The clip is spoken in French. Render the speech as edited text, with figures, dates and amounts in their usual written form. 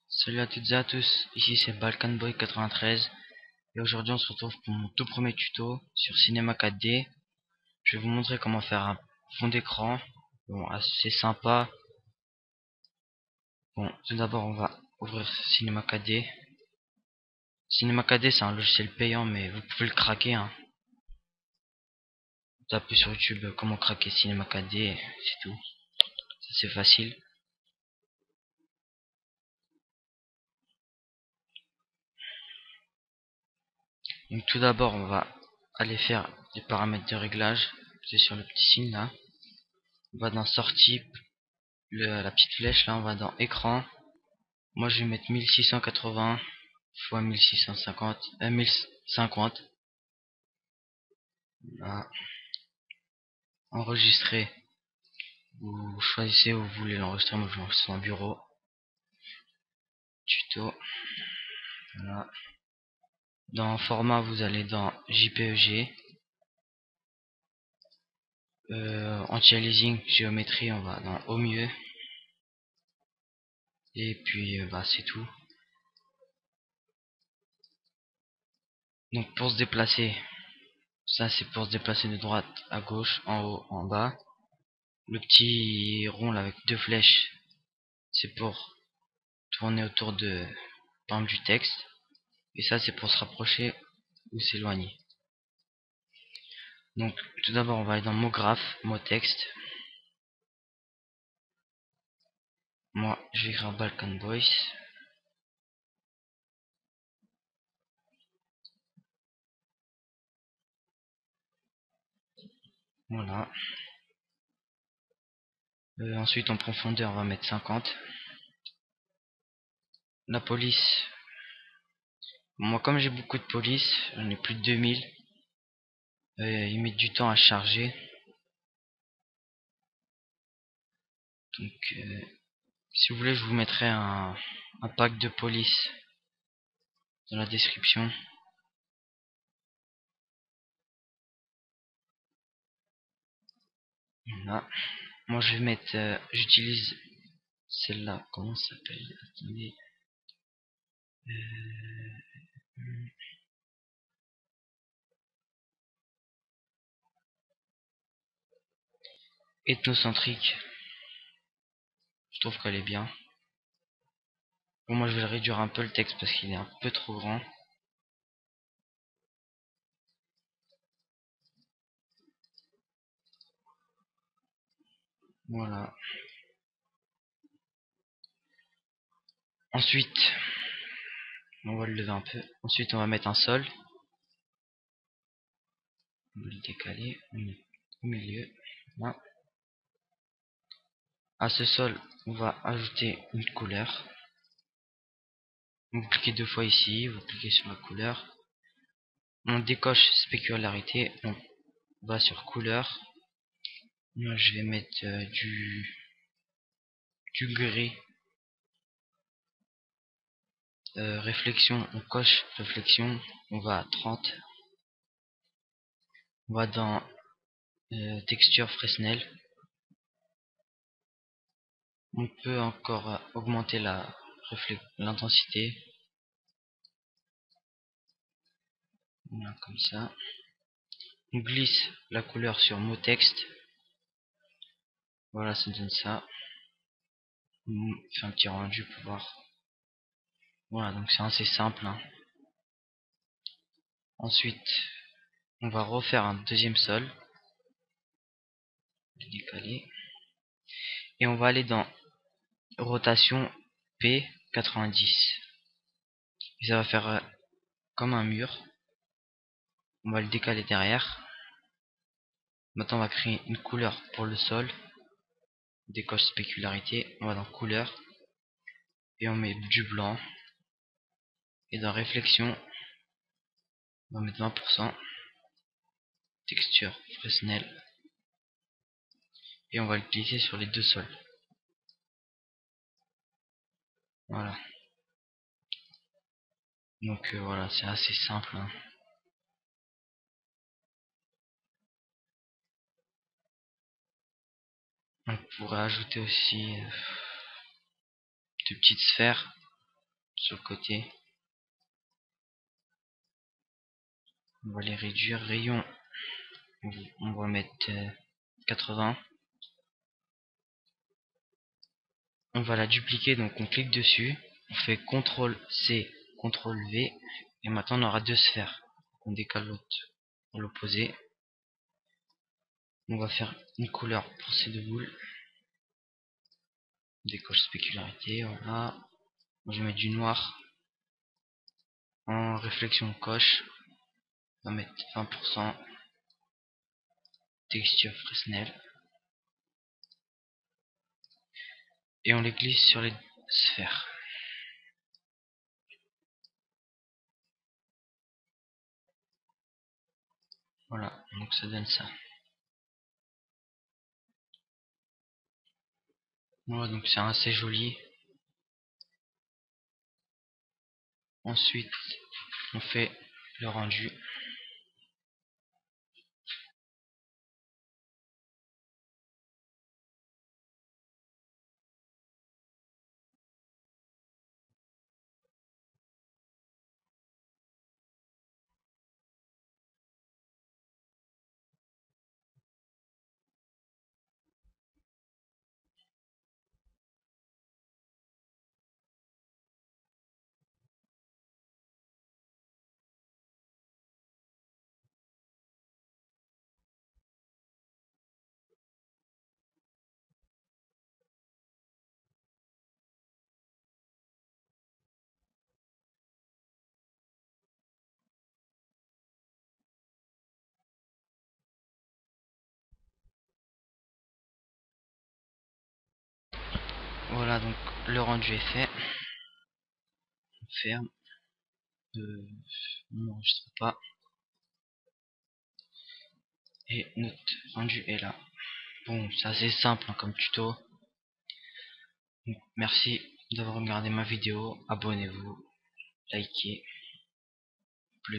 Salut à toutes et à tous, ici c'est Balkanboy93 et aujourd'hui on se retrouve pour mon tout premier tuto sur Cinema 4D. Je vais vous montrer comment faire un fond d'écran, bon assez sympa. Bon, tout d'abord on va ouvrir Cinema 4D. Cinema 4D c'est un logiciel payant mais vous pouvez le craquer hein. Tapez sur YouTube comment craquer Cinema 4D, c'est tout, c'est facile. Donc tout d'abord on va aller faire des paramètres de réglage. C'est sur le petit signe là. On va dans sortie, la petite flèche là, on va dans écran. Moi je vais mettre 1680 x 1650, 1050. Là. Enregistrer. Vous choisissez où vous voulez l'enregistrer. Moi je l'enregistre en bureau. Tuto. Voilà. Dans format vous allez dans JPEG. Anti-aliasing, géométrie, on va dans au mieux. Et puis c'est tout. Donc pour se déplacer, ça c'est pour se déplacer de droite à gauche, en haut, en bas. Le petit rond là avec deux flèches, c'est pour tourner autour de par exemple, du texte. Et ça c'est pour se rapprocher ou s'éloigner. Donc tout d'abord on va aller dans mot graphe, mot texte. Moi je vais écrire Balkan Boys. Voilà. Ensuite en profondeur on va mettre 50. La police. Moi comme j'ai beaucoup de police, j'en ai plus de 2000. Il met du temps à charger. Donc si vous voulez je vous mettrai un pack de police dans la description. Voilà. Moi je vais mettre, j'utilise celle-là, comment ça s'appelle? Attendez. Ethnocentrique. Je trouve qu'elle est bien. Bon, moi je vais le réduire un peu le texte parce qu'il est un peu trop grand. Voilà. Ensuite, on va le lever un peu. Ensuite, on va mettre un sol. On va le décaler au milieu. Voilà. À ce sol, on va ajouter une couleur. Vous cliquez deux fois ici, vous cliquez sur la couleur. On décoche spécularité, on va sur couleur. Moi je vais mettre du gris. Réflexion, on coche réflexion, on va à 30. On va dans texture Fresnel. On peut encore augmenter l'intensité. Voilà, comme ça. On glisse la couleur sur mot texte. Voilà, ça donne ça. On fait un petit rendu pour voir. Voilà, donc c'est assez simple. Hein. Ensuite, on va refaire un deuxième sol. Décaler. Et on va aller dans rotation P90. Et ça va faire comme un mur. On va le décaler derrière. Maintenant on va créer une couleur pour le sol. Décoche spécularité. On va dans couleur. Et on met du blanc. Et dans réflexion, on va mettre 20%. Texture Fresnel. Et on va le glisser sur les deux sols. Voilà. Donc voilà, c'est assez simple, hein. On pourrait ajouter aussi de petites sphères sur le côté. On va les réduire. Rayon, on va mettre 80. On va la dupliquer, donc on clique dessus. On fait CTRL C, CTRL V. Et maintenant on aura deux sphères. On décale l'autre pour l'opposé. On va faire une couleur pour ces deux boules. Décoche spécularité, voilà. Je vais mettre du noir. En réflexion coche, on va mettre 20%. Texture Fresnel. Et on les glisse sur les sphères. Voilà, donc ça donne ça. Voilà, donc c'est assez joli. Ensuite, on fait le rendu. Voilà, donc le rendu est fait. On ferme. On n'enregistre pas. Et notre rendu est là. Bon, c'est assez simple hein, comme tuto. Donc, merci d'avoir regardé ma vidéo. Abonnez-vous, likez.